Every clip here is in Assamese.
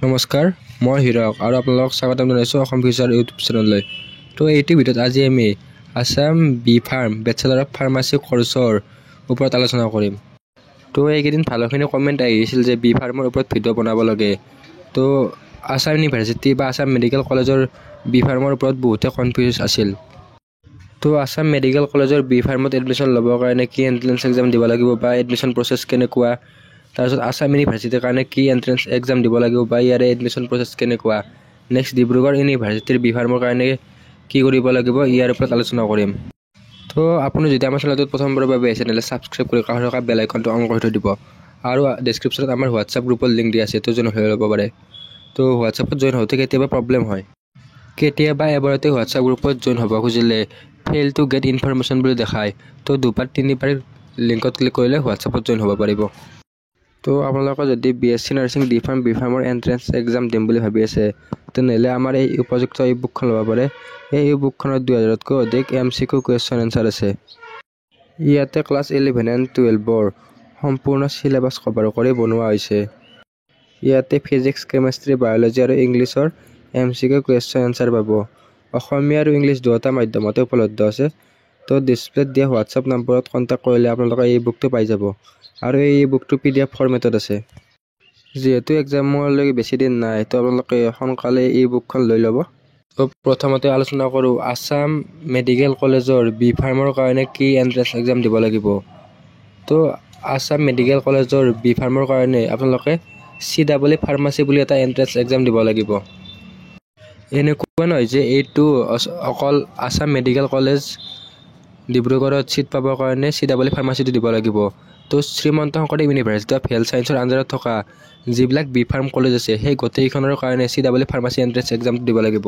নমস্কাৰ, মই হিৰক আৰু আপোনালোকক স্বাগতম জনাইছোঁ অসম ফিউচাৰ ইউটিউব চেনেললৈ। তো এইটো ভিডিঅ'ত আজি আমি Assam B pharm bachelor of pharmacy কৰ্চৰ ওপৰত আলোচনা কৰিম। তো এইকেইদিন ভালেখিনি কমেণ্ট আহিছিল যে বি ফাৰ্মৰ ওপৰত ভিডিঅ' বনাব লাগে। তো আছাম ইউনিভাৰ্চিটি বা আছাম মেডিকেল কলেজৰ বি ফাৰ্মৰ ওপৰত বহুতে কনফিউজ আছিল। তো আছাম মেডিকেল কলেজৰ বি ফাৰ্মত এডমিশ্যন ল'বৰ কাৰণে কি এণ্ট্ৰেন্স এক্সাম দিব লাগিব বা এডমিশ্যন প্ৰচেছ কেনেকুৱা, তাৰপিছত আছাম ইউনিভাৰ্চিটিৰ কাৰণে কি এণ্ট্ৰেন্স এক্সাম দিব লাগিব বা ইয়াৰে এডমিশ্যন প্ৰচেছ কেনেকুৱা, নেক্সট ডিব্ৰুগড় ইউনিভাৰ্চিটিৰ বি ফাৰ্মৰ কাৰণে কি কৰিব লাগিব, ইয়াৰ ওপৰত আলোচনা কৰিম। তো আপুনি যদি আমাৰ চেনেলটোত প্ৰথমবাৰৰ বাবে আহিছে তেনেহ'লে ছাবস্ক্ৰাইব কৰি কাষত থকা বেল আইকনটো অন কৰি থৈ দিব আৰু ডেছক্ৰিপশ্যনত আমাৰ হোৱাটছআপ গ্ৰুপৰ লিংক দিয়া আছে, তো জইন হৈ ল'ব পাৰে। তো হোৱাটছআপত জইন হওঁতে কেতিয়াবা প্ৰব্লেম হয়, কেতিয়াবা এবাৰতে হোৱাটছআপ গ্ৰুপত জইন হ'ব খুজিলে ফেইল টু গেট ইনফৰমেশ্যন বুলি দেখায়। তো দুবাৰ তিনিবাৰ লিংকত ক্লিক কৰিলে হোৱাটছআপত জইন হ'ব পাৰিব। তো আপোনালোকে যদি BSc নাৰ্ছিং বি ফাৰ্মৰ এণ্ট্ৰেন্স এক্সাম দিম বুলি ভাবি আছে তেনেহ'লে আমাৰ এই উপযুক্ত ই বুকখন ল'ব পাৰে। এই ই বুকখনত 2000তকৈ অধিক MCQ কুৱেশ্যন এনচাৰ আছে। ইয়াতে ক্লাছ 11 and 12ৰ সম্পূৰ্ণ চিলেবাছ কভাৰ কৰি বনোৱা হৈছে। ইয়াতে ফিজিক্স, কেমেষ্ট্ৰি, বায়'লজি আৰু ইংলিছৰ MCQ কুৱেশ্যন এনচাৰ পাব। অসমীয়া আৰু ইংলিছ দুয়োটা মাধ্যমতে উপলব্ধ আছে। তো ডিছপ্লেত দিয়া হোৱাটছআপ নম্বৰত কণ্টেক্ট কৰিলে আপোনালোকে এই বুকটো পাই যাব আৰু এই বুকটো PDF ফৰ্মেটত আছে। যিহেতু এক্সামলৈকে বেছি দিন নাই, তো আপোনালোকে সোনকালে এই বুকখন লৈ ল'ব। তো প্ৰথমতে আলোচনা কৰোঁ আছাম মেডিকেল কলেজৰ বি ফাৰ্মৰ কাৰণে কি এণ্ট্ৰেন্স এক্সাম দিব লাগিব। তো আছাম মেডিকেল কলেজৰ বি ফাৰ্মৰ কাৰণে আপোনালোকে CEE ফাৰ্মাচী বুলি এটা এণ্ট্ৰেন্স এক্সাম দিব লাগিব। এনেকুৱা নহয় যে এইটো অকল আছাম মেডিকেল কলেজ ডিব্ৰুগড়ত চিট পাবৰ কাৰণে CEE ফাৰ্মাচীটো দিব লাগিব। তো Srimanta Sankardev university of health ছায়েন্সৰ আণ্ডাৰত থকা যিবিলাক বি ফাৰ্ম কলেজ আছে সেই গোটেইখনৰ কাৰণে CEE ফাৰ্মাচী এণ্ট্ৰেন্স এক্সামটো দিব লাগিব।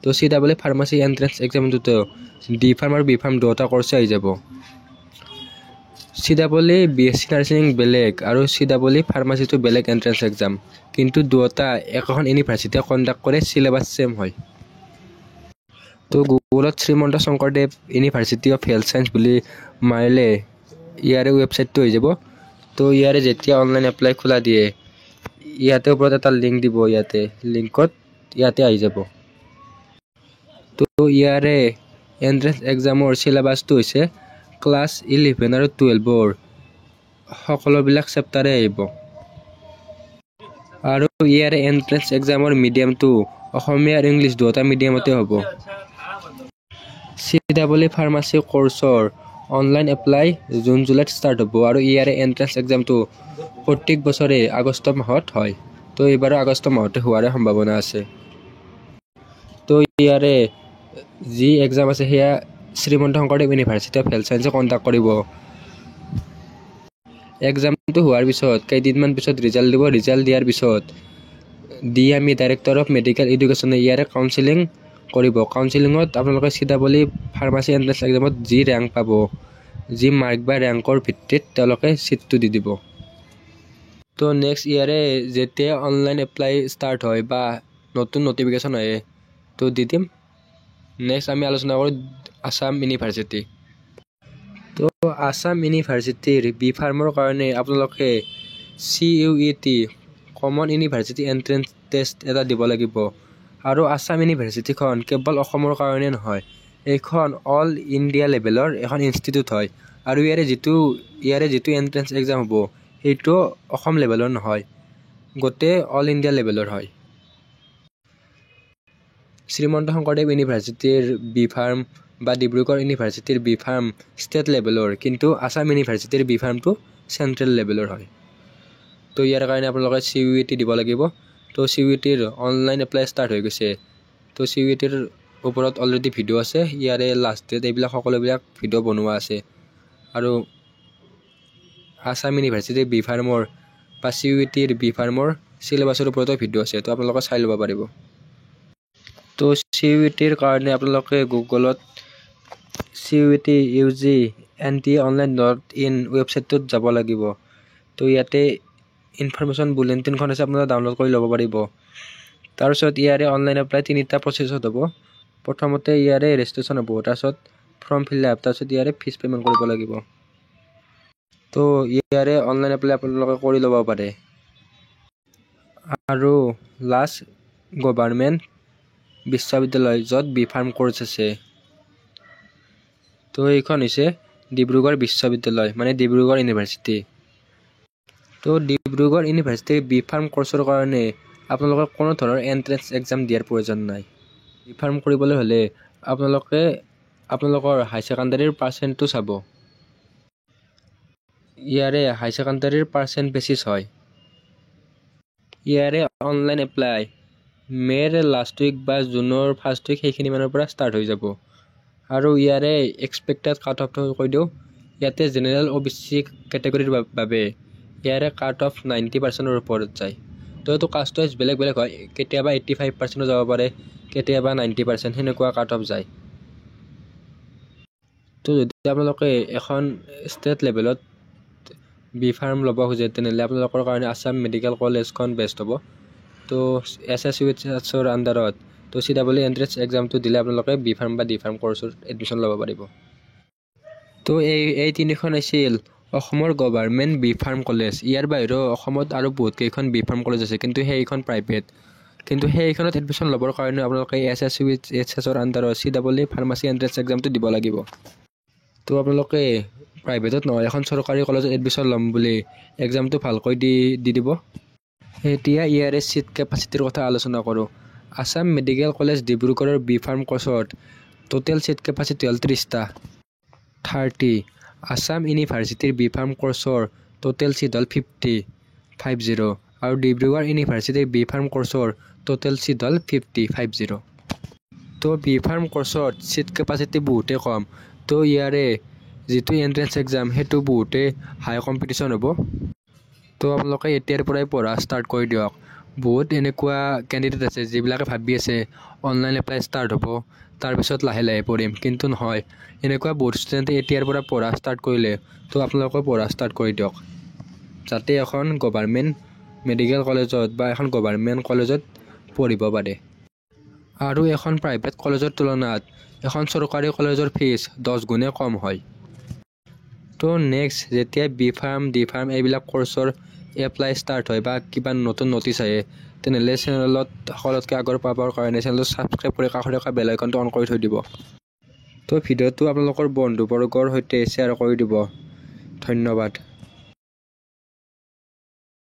তো CEE ফাৰ্মাচী এণ্ট্ৰেন্স এক্সামটোতো ডি ফাৰ্ম আৰু বি ফাৰ্ম দুয়োটা কৰ্চে আহি যাব। CEE BSc নাৰ্ছিং বেলেগ আৰু CEE ফাৰ্মাচীটো বেলেগ এণ্ট্ৰেন্স এক্সাম, কিন্তু দুয়োটা একোখন ইউনিভাৰ্চিটিয়ে কণ্ডাক্ট কৰে, চিলেবাছ ছেম হয়। তো গুগলত Srimanta Sankardev university of health science বুলি মাৰিলে ইয়াৰে ৱেবছাইটটো হৈ যাব। তো ইয়াৰে যেতিয়া অনলাইন এপ্লাই খোলা দিয়ে ইয়াতে ওপৰত এটা লিংক দিব, ইয়াতে আহি যাব। তো ইয়াৰে এণ্ট্ৰেন্স এক্সামৰ চিলেবাছটো হৈছে ক্লাছ 11 আৰু 12ৰ সকলোবিলাক চেপ্টাৰে আহিব আৰু ইয়াৰে এণ্ট্ৰেন্স এক্সামৰ মিডিয়ামটো অসমীয়া আৰু ইংলিছ দুয়োটা মিডিয়ামতে হ'ব। CEE ফাৰ্মাচী কৰ্চৰ অনলাইন এপ্লাই জুলাইত ষ্টাৰ্ট হ'ব আৰু ইয়াৰে এণ্ট্ৰেন্স এক্সামটো প্ৰত্যেক বছৰে আগষ্ট মাহত হয়। তো এইবাৰো আগষ্ট মাহতে হোৱাৰ সম্ভাৱনা আছে। তো ইয়াৰে যি এক্সাম আছে সেয়া Srimanta Sankardev university of health ছায়েন্সে কণ্ডাক্ট কৰিব। এক্সামটো হোৱাৰ পিছত কেইদিনমান পিছত ৰিজাল্ট দিব। ৰিজাল্ট দিয়াৰ পিছত আমি ডাইৰেক্টৰ অফ মেডিকেল এডুকেশ্যনে ইয়াৰে কাউন্সিলিং কৰিব। কাউন্সিলিঙত আপোনালোকে CEE ফাৰ্মাচী এণ্ট্ৰেন্স এক্সামত যি ৰেংক পাব, যি মাৰ্ক বা ৰেংকৰ ভিত্তিত তেওঁলোকে চিটটো দি দিব। তো নেক্সট ইয়াৰে যেতিয়া অনলাইন এপ্লাই ষ্টাৰ্ট হয় বা নতুন নটিফিকেশ্যন আহে তো দি দিম। নেক্সট আমি আলোচনা কৰোঁ আছাম ইউনিভাৰ্চিটি। তো আছাম ইউনিভাৰ্চিটিৰ বি ফাৰ্মৰ কাৰণে আপোনালোকে CUET common university entrance test এটা দিব লাগিব। আৰু আছাম ইউনিভাৰ্চিটিখন কেৱল অসমৰ কাৰণে নহয়, এইখন অল ইণ্ডিয়া লেভেলৰ এখন ইনষ্টিটিউট হয় আৰু ইয়াৰে যিটো এণ্ট্ৰেন্স এক্সাম হ'ব সেইটো অসম লেভেলৰ নহয়, গোটেই অল ইণ্ডিয়া লেভেলৰ হয়। শ্ৰীমন্ত শংকৰদেৱ ইউনিভাৰ্চিটিৰ বি ফাৰ্ম বা ডিব্ৰুগড় ইউনিভাৰ্চিটিৰ বি ফাৰ্ম ষ্টেট লেভেলৰ, কিন্তু আছাম ইউনিভাৰ্চিটিৰ বি ফাৰ্মটো চেণ্ট্ৰেল লেভেলৰ হয়। তো ইয়াৰ কাৰণে আপোনালোকে CUET দিব লাগিব। তো CUETৰ অনলাইন এপ্লাই ষ্টাৰ্ট হৈ গৈছে। তো CUETৰ ওপৰত অলৰেডি ভিডিঅ' আছে, ইয়াৰে লাষ্ট ডেট এইবিলাক সকলোবিলাক ভিডিঅ' বনোৱা আছে আৰু আছাম ইউনিভাৰ্চিটিৰ বি ফাৰ্মৰ বা CUETৰ বি ফাৰ্মৰ চিলেবাছৰ ওপৰতো ভিডিঅ' আছে, তো আপোনালোকে চাই ল'ব পাৰিব। তো CUETৰ কাৰণে আপোনালোকে গুগলত CUET UG NTA-online.in ৱেবছাইটটোত যাব লাগিব। তো ইয়াতে ইনফৰমেশ্যন বুলেটিনখন আছে, আপোনালোকে ডাউনলোড কৰি ল'ব পাৰিব। তাৰপিছত ইয়াৰে অনলাইন এপ্লাই তিনিটা প্ৰচেছত হ'ব। প্ৰথমতে ইয়াৰে ৰেজিষ্ট্ৰেশ্যন হ'ব, তাৰপিছত ফৰ্ম ফিল আপ, তাৰপিছত ইয়াৰে ফিজ পে'মেণ্ট কৰিব লাগিব। তো ইয়াৰে অনলাইন এপ্লাই আপোনালোকে কৰি ল'ব পাৰে। আৰু লাষ্ট গভৰ্ণমেণ্ট বিশ্ববিদ্যালয় য'ত বি ফাৰ্ম কোৰ্চ আছে। তো এইখন হৈছে ডিব্ৰুগড় বিশ্ববিদ্যালয় মানে ডিব্ৰুগড় ইউনিভাৰ্চিটি। তো ডিব্ৰুগড় ইউনিভাৰ্চিটিৰ বি ফাৰ্ম কোৰ্চৰ কাৰণে আপোনালোকৰ কোনো ধৰণৰ এণ্ট্ৰেন্স এক্সাম দিয়াৰ প্ৰয়োজন নাই। বি ফাৰ্ম কৰিবলৈ হ'লে আপোনালোকে আপোনালোকৰ হাই ছেকেণ্ডাৰীৰ পাৰ্চেণ্টটো চাব। ইয়াৰে হাই ছেকেণ্ডাৰীৰ পাৰ্চেণ্ট বেচিছ হয়। ইয়াৰে অনলাইন এপ্লাই মে'ৰ লাষ্ট উইক বা জুনৰ ফাৰ্ষ্ট উইক সেইখিনি মানৰ পৰা ষ্টাৰ্ট হৈ যাব। আৰু ইয়াৰে এক্সপেক্টেড কাট অফটো কৈ দিওঁ, ইয়াতে জেনেৰেল OBC কেটেগৰীৰ বাবে ইয়াৰে কাট অফ 90%ৰ ওপৰত যায়। তো এইটো কাষ্ট ৱাইজ বেলেগ বেলেগ হয়, কেতিয়াবা 85% যাব পাৰে, কেতিয়াবা 90% সেনেকুৱা কাট অফ যায়। তো যদি আপোনালোকে এখন ষ্টেট লেভেলত বি ফাৰ্ম ল'ব খোজে তেনেহ'লে আপোনালোকৰ কাৰণে আছাম মেডিকেল কলেজখন বেষ্ট হ'ব। তো SSUHৰ আণ্ডাৰত তো CEE এণ্ট্ৰেন্স এক্সামটো দিলে আপোনালোকে বি ফাৰ্ম বা ডি ফাৰ্ম কোৰ্চত এডমিশ্যন ল'ব পাৰিব। তো এই তিনিখন আছিল অসমৰ গভৰ্ণমেণ্ট বি ফাৰ্ম কলেজ। ইয়াৰ বাহিৰেও অসমত আৰু বহুত কেইখন বি ফাৰ্ম কলেজ আছে, কিন্তু সেইখন প্ৰাইভেট। কিন্তু সেইখনত এডমিশ্যন ল'বৰ কাৰণে আপোনালোকে SSUHৰ আণ্ডাৰত CEE ফাৰ্মাচী এণ্ট্ৰেন্স এক্সামটো দিব লাগিব। তো আপোনালোকে প্ৰাইভেটত নহয় এখন চৰকাৰী কলেজত এডমিশ্যন ল'ম বুলি এক্সামটো ভালকৈ দি দিব। এতিয়া ইয়াৰে চিট কেপাচিটিৰ কথা আলোচনা কৰোঁ। আছাম মেডিকেল কলেজ ডিব্ৰুগড়ৰ বি ফাৰ্ম কোৰ্চত টোটেল চিট কেপাচিটি হ'ল 30টা। 30 আছাম ইউনিভাৰ্চিটিৰ বি ফাৰ্ম কোৰ্চৰ টোটেল চিট হ'ল 50 আৰু ডিব্ৰুগড় ইউনিভাৰ্চিটিৰ বি ফাৰ্ম কোৰ্চৰ টোটেল চিট হ'ল 50। তো বি ফাৰ্ম কোৰ্চত চিট কেপাচিটি বহুতেই কম। তো ইয়াৰে যিটো এণ্ট্ৰেন্স এক্সাম সেইটো বহুতেই হাই কম্পিটিশ্যন হ'ব। তো আপোনালোকে এতিয়াৰ পৰাই পঢ়া ষ্টাৰ্ট কৰি দিয়ক। বহুত এনেকুৱা কেণ্ডিডেট আছে যিবিলাকে ভাবি আছে অনলাইন এপ্লাই ষ্টাৰ্ট হ'ব, তাৰপিছত লাহে লাহে পঢ়িম, কিন্তু নহয়। এনেকুৱা বহুত ষ্টুডেণ্টে এতিয়াৰ পৰা পঢ়া ষ্টাৰ্ট কৰিলে। তো আপোনালোকে পঢ়া ষ্টাৰ্ট কৰি দিয়ক, যাতে এখন গভৰ্ণমেণ্ট মেডিকেল কলেজত বা এখন গভৰ্ণমেণ্ট কলেজত পঢ়িব পাৰে। আৰু এখন প্ৰাইভেট কলেজৰ তুলনাত এখন চৰকাৰী কলেজৰ ফিজ 10 গুণে কম হয়। তো নেক্সট যেতিয়া বি ফাৰ্ম ডি ফাৰ্ম এইবিলাক কোৰ্চৰ এপ্লাই ষ্টাৰ্ট হয় বা কিবা নতুন নটিচ আহে তেনেহ'লে চেনেলত সকলোতকৈ আগৰ পাবৰ কাৰণে চেনেলটো ছাবস্ক্ৰাইব কৰি কাষত থকা বেল আইকনটো অন কৰি থৈ দিব। তো ভিডিঅ'টো আপোনালোকৰ বন্ধুবৰ্গৰ সৈতে শ্বেয়াৰ কৰি দিব। ধন্যবাদ।